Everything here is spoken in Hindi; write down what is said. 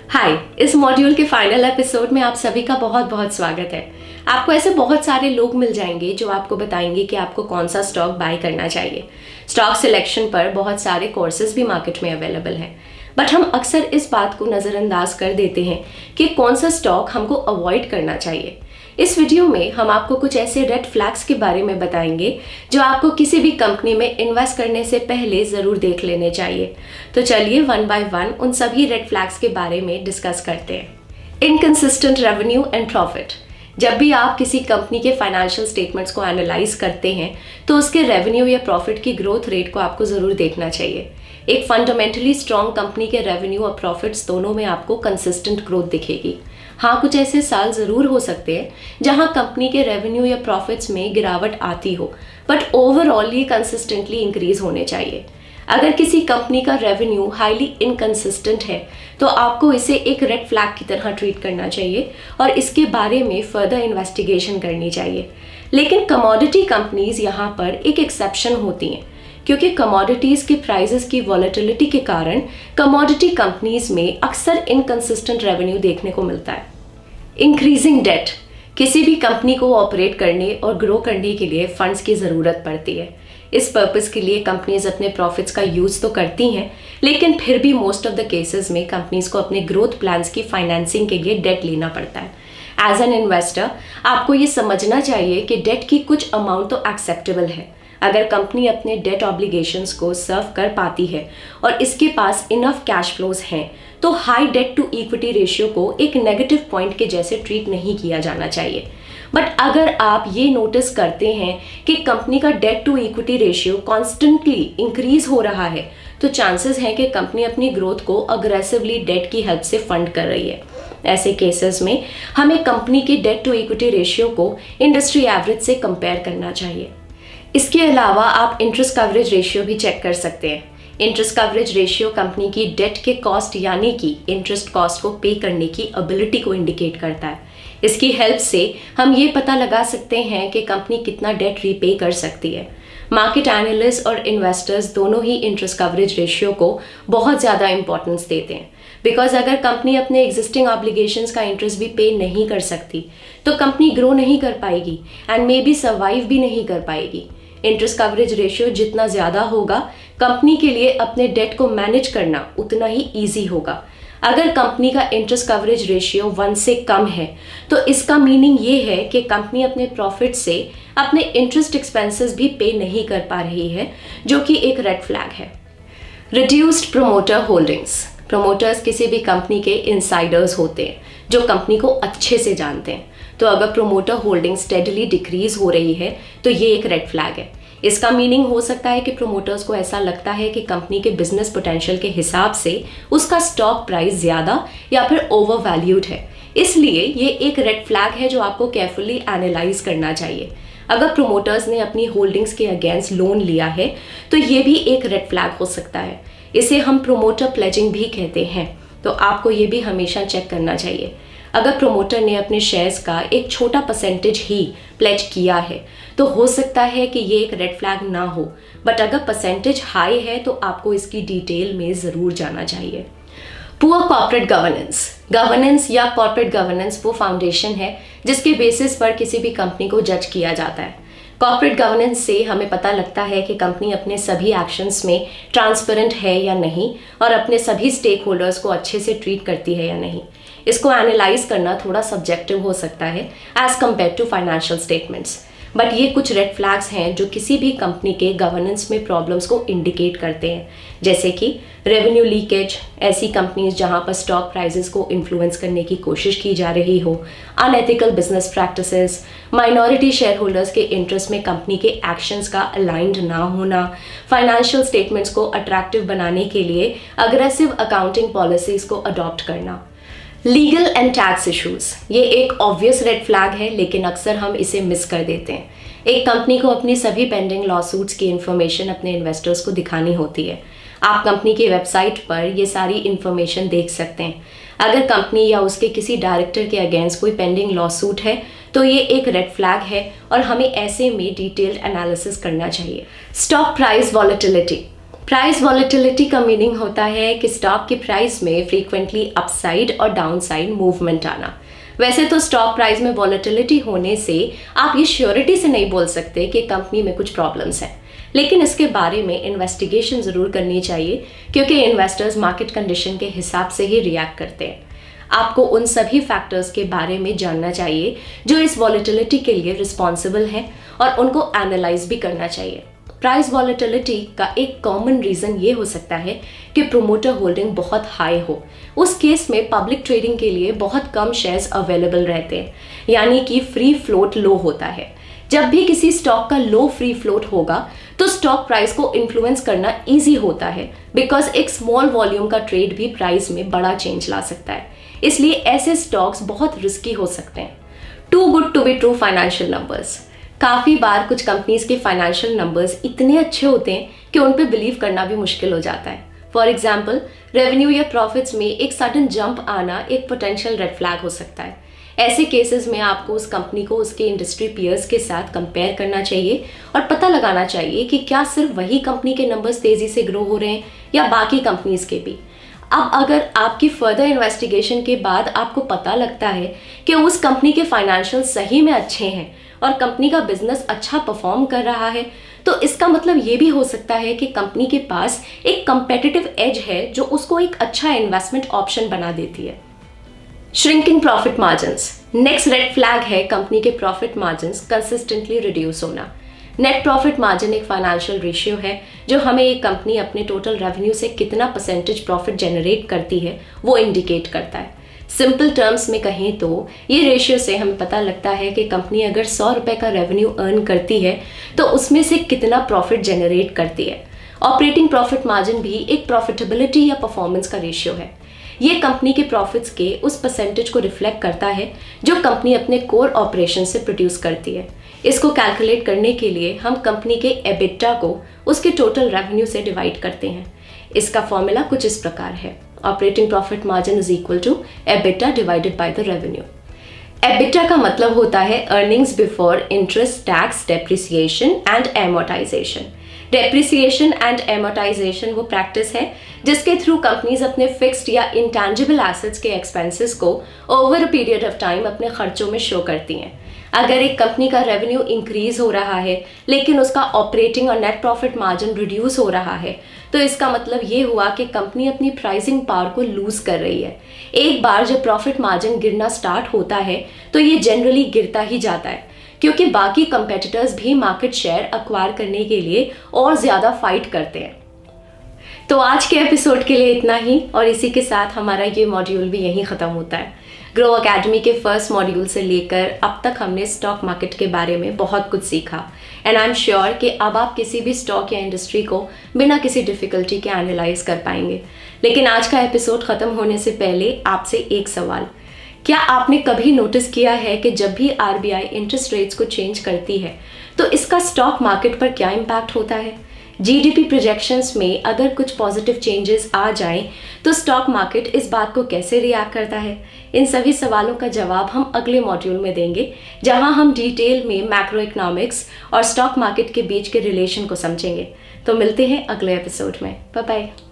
हाय, इस मॉड्यूल के फाइनल एपिसोड में आप सभी का बहुत बहुत स्वागत है। आपको ऐसे बहुत सारे लोग मिल जाएंगे जो आपको बताएंगे कि आपको कौन सा स्टॉक बाय करना चाहिए। स्टॉक सिलेक्शन पर बहुत सारे कोर्सेज भी मार्केट में अवेलेबल हैं, बट हम अक्सर इस बात को नज़रअंदाज कर देते हैं कि कौन सा स्टॉक हमको अवॉइड करना चाहिए। इस वीडियो में हम आपको कुछ ऐसे रेड फ्लैग्स के बारे में बताएंगे जो आपको किसी भी कंपनी में इन्वेस्ट करने से पहले ज़रूर देख लेने चाहिए। तो चलिए वन बाय वन उन सभी रेड फ्लैग्स के बारे में डिस्कस करते हैं। Inconsistent revenue and profit. जब भी आप किसी कंपनी के फाइनेंशियल स्टेटमेंट्स को एनालाइज करते हैं तो उसके रेवेन्यू या प्रॉफिट की ग्रोथ रेट को आपको ज़रूर देखना चाहिए। एक फंडामेंटली स्ट्रॉन्ग कंपनी के रेवेन्यू और प्रॉफिट्स दोनों में आपको कंसिस्टेंट ग्रोथ दिखेगी। हाँ, कुछ ऐसे साल ज़रूर हो सकते हैं जहाँ कंपनी के रेवेन्यू या प्रॉफिट्स में गिरावट आती हो, बट ओवरऑल ये कंसिस्टेंटली इंक्रीज होने चाहिए। अगर किसी कंपनी का रेवेन्यू हाईली इनकंसिस्टेंट है तो आपको इसे एक रेड फ्लैग की तरह ट्रीट करना चाहिए और इसके बारे में फर्दर इन्वेस्टिगेशन करनी चाहिए। लेकिन कमोडिटी कंपनीज यहाँ पर एक एक्सेप्शन होती हैं, क्योंकि कमोडिटीज के प्राइसेस की वॉलेटिलिटी के कारण कमोडिटी कंपनीज में अक्सर इनकंसिस्टेंट रेवेन्यू देखने को मिलता है। Increasing debt. किसी भी कंपनी को ऑपरेट करने और ग्रो करने के लिए फंड्स की ज़रूरत पड़ती है। इस पर्पस के लिए कंपनीज अपने प्रॉफिट्स का यूज़ तो करती हैं, लेकिन फिर भी मोस्ट ऑफ द केसेस में कंपनीज को अपने ग्रोथ प्लान्स की फाइनेंसिंग के लिए डेट लेना पड़ता है। एज एन इन्वेस्टर आपको ये समझना चाहिए कि डेट की कुछ अमाउंट तो एक्सेप्टेबल है। अगर कंपनी अपने डेट ऑब्लिगेशंस को सर्व कर पाती है और इसके पास इनफ कैश फ्लोज हैं, तो high debt to equity ratio को एक नेगेटिव पॉइंट के जैसे ट्रीट नहीं किया जाना चाहिए। बट अगर आप ये नोटिस करते हैं कि कंपनी का debt to equity ratio constantly increase हो रहा है, तो चांसेस हैं कि कंपनी अपनी ग्रोथ को अग्रेसिवली डेट की हेल्प से फंड कर रही है। ऐसे केसेस में हमें कंपनी के डेट टू इक्विटी रेशियो को इंडस्ट्री एवरेज से कंपेयर करना चाहिए। इसके अलावा आप इंटरेस्ट कवरेज रेशियो भी चेक कर सकते हैं। इंटरेस्ट कवरेज रेशियो कंपनी की डेट के कॉस्ट यानी कि इंटरेस्ट कॉस्ट को पे करने की एबिलिटी को इंडिकेट करता है। इसकी हेल्प से हम ये पता लगा सकते हैं कि कंपनी कितना डेट रीपे कर सकती है। मार्केट एनालिस्ट और इन्वेस्टर्स दोनों ही इंटरेस्ट कवरेज रेशियो को बहुत ज़्यादा इंपॉर्टेंस देते हैं, बिकॉज अगर कंपनी अपने एग्जिस्टिंग ऑब्लिगेशंस का इंटरेस्ट भी पे नहीं कर सकती तो कंपनी ग्रो नहीं कर पाएगी एंड मे बी सर्वाइव भी नहीं कर पाएगी। इंटरेस्ट कवरेज रेशियो जितना ज़्यादा होगा, कंपनी के लिए अपने डेट को मैनेज करना उतना ही ईजी होगा। अगर कंपनी का इंटरेस्ट कवरेज रेशियो 1 से कम है तो इसका मीनिंग ये है कि कंपनी अपने प्रॉफिट से अपने इंटरेस्ट एक्सपेंसेस भी पे नहीं कर पा रही है, जो कि एक रेड फ्लैग है। Reduced promoter holdings. प्रोमोटर्स किसी भी कंपनी के इनसाइडर्स होते हैं जो कंपनी को अच्छे से जानते हैं। तो अगर प्रोमोटर होल्डिंग स्टेडली डिक्रीज हो रही है तो ये एक रेड फ्लैग है। इसका मीनिंग हो सकता है कि प्रोमोटर्स को ऐसा लगता है कि कंपनी के बिजनेस पोटेंशियल के हिसाब से उसका स्टॉक प्राइस ज़्यादा या फिर ओवर वैल्यूड है। इसलिए ये एक रेड फ्लैग है जो आपको केयरफुली एनालाइज करना चाहिए। अगर प्रोमोटर्स ने अपनी होल्डिंग्स के अगेंस्ट लोन लिया है तो ये भी एक रेड फ्लैग हो सकता है। इसे हम प्रोमोटर प्लेजिंग भी कहते हैं। तो आपको ये भी हमेशा चेक करना चाहिए। अगर प्रोमोटर ने अपने शेयर्स का एक छोटा परसेंटेज ही प्लेज किया है तो हो सकता है कि ये एक रेड फ्लैग ना हो, बट अगर परसेंटेज हाई है तो आपको इसकी डिटेल में ज़रूर जाना चाहिए। Poor corporate governance. गवर्नेंस या कॉर्पोरेट गवर्नेंस वो फाउंडेशन है जिसके बेसिस पर किसी भी कंपनी को जज किया जाता है। कॉर्पोरेट गवर्नेंस से हमें पता लगता है कि कंपनी अपने सभी एक्शंस में ट्रांसपेरेंट है या नहीं और अपने सभी स्टेक होल्डर्स को अच्छे से ट्रीट करती है या नहीं। इसको एनालाइज करना थोड़ा सब्जेक्टिव हो सकता है as compare to financial statements, but ये कुछ रेड फ्लैग्स हैं जो किसी भी कंपनी के गवर्नेंस में प्रॉब्लम्स को इंडिकेट करते हैं, जैसे कि रेवेन्यू लीकेज, ऐसी कंपनीज जहां पर स्टॉक प्राइसेस को इन्फ्लुएंस करने की कोशिश की जा रही हो, unethical business practices, minority share holders के इंटरेस्ट में कंपनी के एक्शंस का अलाइंड ना होना, फाइनेंशियल स्टेटमेंट्स को अट्रैक्टिव बनाने के लिए अग्रेसिव अकाउंटिंग पॉलिसीज को अडॉप्ट करना। Legal and tax issues. ये एक ऑब्वियस रेड फ्लैग है, लेकिन अक्सर हम इसे मिस कर देते हैं। एक कंपनी को अपनी सभी पेंडिंग लॉसूट्स की इन्फॉर्मेशन अपने इन्वेस्टर्स को दिखानी होती है। आप कंपनी की वेबसाइट पर ये सारी इन्फॉर्मेशन देख सकते हैं। अगर कंपनी या उसके किसी डायरेक्टर के अगेंस्ट कोई पेंडिंग लॉसूट है तो ये एक रेड फ्लैग है और हमें ऐसे में डिटेल्ड एनालिसिस करना चाहिए। Stock price volatility. Price volatility का मीनिंग होता है कि स्टॉक की प्राइस में फ्रीक्वेंटली अपसाइड और डाउनसाइड मूवमेंट आना। वैसे तो स्टॉक प्राइस में वॉलेटिलिटी होने से आप ये श्योरिटी से नहीं बोल सकते कि कंपनी में कुछ प्रॉब्लम्स हैं, लेकिन इसके बारे में इन्वेस्टिगेशन ज़रूर करनी चाहिए क्योंकि इन्वेस्टर्स मार्केट कंडीशन के हिसाब से ही रिएक्ट करते हैं। आपको उन सभी फैक्टर्स के बारे में जानना चाहिए जो इस वॉलेटिलिटी के लिए रिस्पॉन्सिबल हैं और उनको एनालाइज भी करना चाहिए। प्राइस वॉलेटिलिटी का एक कॉमन रीज़न ये हो सकता है कि प्रोमोटर होल्डिंग बहुत हाई हो। उस केस में पब्लिक ट्रेडिंग के लिए बहुत कम शेयर्स अवेलेबल रहते हैं, यानी कि फ्री फ्लोट लो होता है। जब भी किसी स्टॉक का लो फ्री फ्लोट होगा तो स्टॉक प्राइस को इन्फ्लुएंस करना ईजी होता है, बिकॉज एक स्मॉल वॉल्यूम का ट्रेड भी प्राइस में बड़ा चेंज ला सकता है। इसलिए ऐसे स्टॉक्स बहुत रिस्की हो सकते हैं। Too good to be true financial numbers. काफ़ी बार कुछ कंपनीज के फाइनेंशियल नंबर्स इतने अच्छे होते हैं कि उन पे बिलीव करना भी मुश्किल हो जाता है। फॉर एग्जाम्पल, रेवेन्यू या प्रॉफिट्स में एक सडन जंप आना एक पोटेंशियल रेड फ्लैग हो सकता है। ऐसे केसेस में आपको उस कंपनी को उसके इंडस्ट्री पीयर्स के साथ कंपेयर करना चाहिए और पता लगाना चाहिए कि क्या सिर्फ वही कंपनी के नंबर्स तेज़ी से ग्रो हो रहे हैं या बाकी कंपनीज के भी। अब अगर आपकी फर्दर इन्वेस्टिगेशन के बाद आपको पता लगता है कि उस कंपनी के फाइनेंशियल सही में अच्छे हैं और कंपनी का बिजनेस अच्छा परफॉर्म कर रहा है, तो इसका मतलब ये भी हो सकता है कि कंपनी के पास एक कंपेटिटिव एज है जो उसको एक अच्छा इन्वेस्टमेंट ऑप्शन बना देती है। Shrinking profit margins. Next red flag है कंपनी के प्रॉफिट मार्जिन्स कंसिस्टेंटली रिड्यूस होना। नेट प्रॉफिट मार्जिन एक फाइनेंशियल रेशियो है जो हमें एक कंपनी अपने टोटल रेवेन्यू से कितना परसेंटेज प्रॉफिट जनरेट करती है वो इंडिकेट करता है। सिंपल टर्म्स में कहें तो ये रेशियो से हमें पता लगता है कि कंपनी अगर 100 रुपये का रेवेन्यू अर्न करती है तो उसमें से कितना प्रॉफिट जनरेट करती है। ऑपरेटिंग प्रॉफिट मार्जिन भी एक प्रॉफिटेबिलिटी या परफॉर्मेंस का रेशियो है। ये कंपनी के प्रॉफिट्स के उस परसेंटेज को रिफ्लेक्ट करता है जो कंपनी अपने कोर ऑपरेशन से प्रोड्यूस करती है। इसको कैलकुलेट करने के लिए हम कंपनी के एबिटा को उसके टोटल रेवेन्यू से डिवाइड करते हैं। इसका फॉर्मूला कुछ इस प्रकार है: operating profit margin is equal to EBITDA divided by the revenue. EBITDA का मतलब होता है earnings before interest, tax, depreciation and amortisation. Depreciation and amortisation वो प्रैक्टिस है जिसके थ्रू कंपनीज अपने फिक्स्ड या इंटेंजिबल एसेट्स के एक्सपेंसेस को over a period of time अपने खर्चों में शो करती हैं। अगर एक कंपनी का रेवेन्यू इंक्रीज हो रहा है लेकिन उसका ऑपरेटिंग और नेट प्रॉफिट मार्जिन रिड्यूस हो रहा है तो इसका मतलब ये हुआ कि कंपनी अपनी प्राइसिंग पावर को लूज कर रही है। एक बार जब प्रॉफिट मार्जिन गिरना स्टार्ट होता है तो ये जनरली गिरता ही जाता है क्योंकि बाकी कंपेटिटर्स भी मार्केट शेयर एक्वायर करने के लिए और ज़्यादा फाइट करते हैं। तो आज के एपिसोड के लिए इतना ही और इसी के साथ हमारा ये मॉड्यूल भी यहीं ख़त्म होता है। ग्रो अकेडमी के फर्स्ट मॉड्यूल से लेकर अब तक हमने स्टॉक मार्केट के बारे में बहुत कुछ सीखा एंड आई एम श्योर कि अब आप किसी भी स्टॉक या इंडस्ट्री को बिना किसी डिफ़िकल्टी के एनालाइज कर पाएंगे। लेकिन आज का एपिसोड ख़त्म होने से पहले आपसे एक सवाल: क्या आपने कभी नोटिस किया है कि जब भी आरबीआई इंटरेस्ट रेट्स को चेंज करती है तो इसका स्टॉक मार्केट पर क्या इम्पैक्ट होता है? जीडीपी प्रोजेक्शंस में अगर कुछ पॉजिटिव चेंजेस आ जाएं तो स्टॉक मार्केट इस बात को कैसे रिएक्ट करता है? इन सभी सवालों का जवाब हम अगले मॉड्यूल में देंगे जहां हम डिटेल में मैक्रो इकोनॉमिक्स और स्टॉक मार्केट के बीच के रिलेशन को समझेंगे। तो मिलते हैं अगले एपिसोड में। Bye bye.